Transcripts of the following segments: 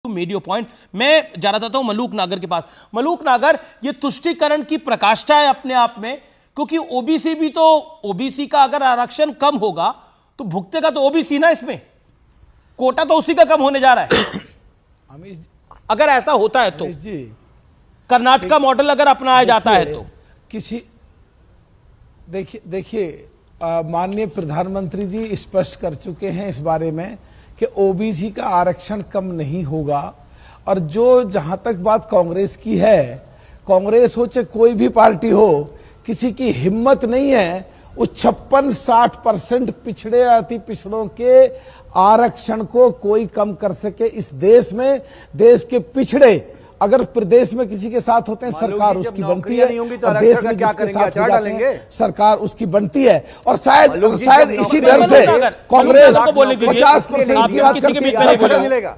मीडियो point. मैं जा रहा था मलूक नागर के पास। मलूक नागर, ये तुष्टीकरण की प्रकाष्ठा है अपने आप में, क्योंकि ओबीसी भी तो, ओबीसी का अगर आरक्षण कम होगा तो भुगतेगा तो ओबीसी ना, इसमें कोटा तो उसी का कम होने जा रहा है। अगर ऐसा होता है तो कर्नाटक का मॉडल अगर अपनाया जाता है तो किसी देखिए माननीय प्रधानमंत्री जी स्पष्ट कर चुके हैं इस बारे में कि ओबीसी का आरक्षण कम नहीं होगा। और जो जहां तक बात कांग्रेस की है, कांग्रेस हो चाहे कोई भी पार्टी हो, किसी की हिम्मत नहीं है उस 56-60% पिछड़े अति पिछड़ों के आरक्षण को कोई कम कर सके इस देश में। देश के पिछड़े अगर प्रदेश में किसी के साथ होते हैं, सरकार उसकी बनती है, और देश में क्या करेंगे, अचार डालेंगे, सरकार उसकी बनती है। और शायद इसी डर से कांग्रेस 50% मिलेगा।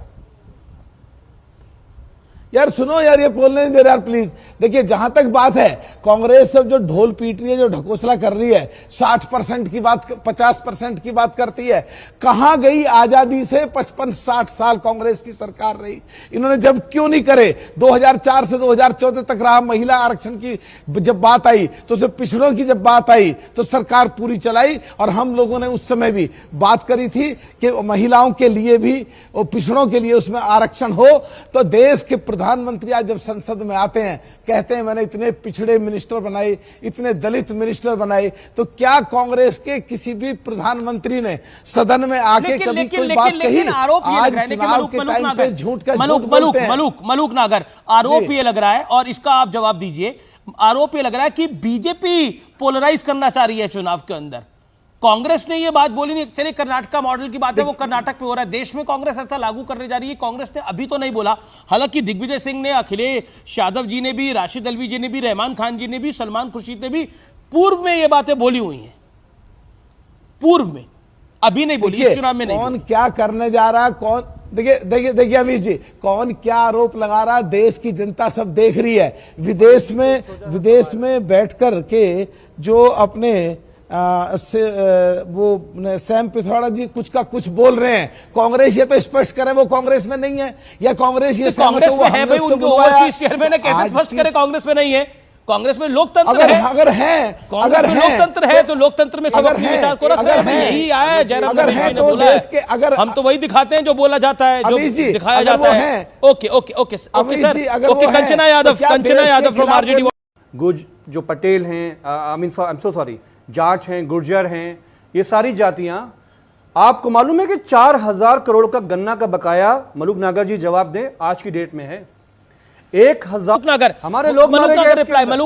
यार सुनो यार, ये बोलने नहीं दे रहा प्लीज। देखिए जहां तक बात है, कांग्रेस सब जो ढोल पीट रही है, जो ढकोसला कर रही है, 60% की बात, 50% की बात करती है। कहां गई आजादी से 55-60 साल कांग्रेस की सरकार रही? इन्होंने जब क्यों नहीं करे? 2004 से 2014 तक रहा। महिला आरक्षण की जब बात आई तो सिर्फ पिछड़ों की जब बात आई तो सरकार पूरी चलाई। और हम लोगों ने उस समय भी बात करी थी कि महिलाओं के लिए भी और पिछड़ों के लिए उसमें आरक्षण हो। तो देश के प्रधानमंत्री आज जब संसद में आते हैं, कहते हैं मैंने इतने पिछड़े मिनिस्टर बनाए, इतने दलित मिनिस्टर बनाए, तो क्या कांग्रेस के किसी भी प्रधानमंत्री ने सदन में आके कभी कोई बात कही? आरोप ये लग रहा है कि मलूक नागर, आरोप ये लग रहा है, और इसका आप जवाब दीजिए। आरोप ये लग रहा है कि बीजेपी पोलराइज करना चाह रही है चुनाव के अंदर। कांग्रेस ने ये बात बोली नहीं। तेरे कर्नाटक का मॉडल की बात है, वो कर्नाटक में हो रहा है, देश में कांग्रेस ऐसा लागू करने जा रही है। कांग्रेस ने अभी तो नहीं बोला, हालांकि दिग्विजय सिंह ने, अखिलेश यादव जी ने भी, राशिद अल्वी जी ने भी, रहमान खान जी ने भी, सलमान खुर्शीद ने भी पूर्व में ये बातें बोली हुई हैं, पूर्व में, अभी नहीं बोली, इस चुनाव में नहीं। कौन क्या करने जा रहा है, कौन, देखिए अमीश जी, कौन क्या आरोप लगा रहा है, देश की जनता सब देख रही है। विदेश में बैठकर के जो अपने वो सैम पिथौड़ा जी कुछ का कुछ बोल रहे हैं, कांग्रेस ये तो स्पष्ट करे वो कांग्रेस में नहीं है, या कांग्रेस ये कांग्रेस में है भाई, उनके ओवरसीज चेयरमैन है, कैसे स्पष्ट करे कांग्रेस में नहीं है? कांग्रेस में लोकतंत्र है, अगर लोकतंत्र है तो लोकतंत्र में सब अपने विचार को रख रहे हैं। यही आया जयराम रमेश जी ने बोला है, हम तो वही दिखाते हैं जो बोला जाता है, जो दिखाया जाता है। Okay sir, okay. Kanchana Yadav from RJD. गुज जो पटेल हैं, I am so sorry, Jat हैं, गुर्जर हैं, ये सारी जातियां, आपको मालूम है कि 4000 करोड़ का गन्ना का बकाया, मलूक नागर जी जवाब दें, आज की डेट में है 1000 नागर। हमारे लोग मलूक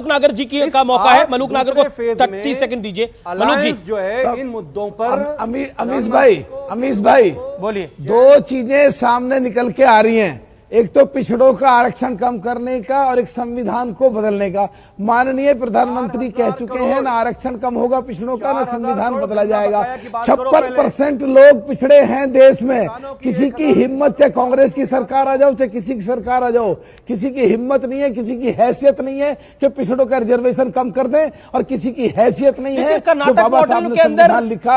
नागर जी की का मौका है, मलूक नागर को 30 सेकंड दीजिए। मलूक जी जो है इन मुद्दों पर, अमीश भाई बोलिए। दो चीजें सामने निकल के आ रही हैं, एक तो पिछड़ों का आरक्षण कम करने का और एक संविधान को बदलने का। माननीय प्रधानमंत्री कह चुके हैं ना आरक्षण कम होगा पिछड़ों का, ना संविधान बदला जाएगा। 56% लोग पिछड़े हैं देश में। किसी की हिम्मत, चाहे कांग्रेस की सरकार आ जाओ, चाहे किसी की सरकार आ जाओ, किसी की हिम्मत नहीं है, किसी की हैसियत नहीं है कि पिछड़ों का रिजर्वेशन कम कर दें, और किसी की हैसियत नहीं है। कर्नाटक मॉडल के अंदर,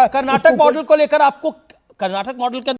कर्नाटक मॉडल को लेकर आपको, कर्नाटक मॉडल के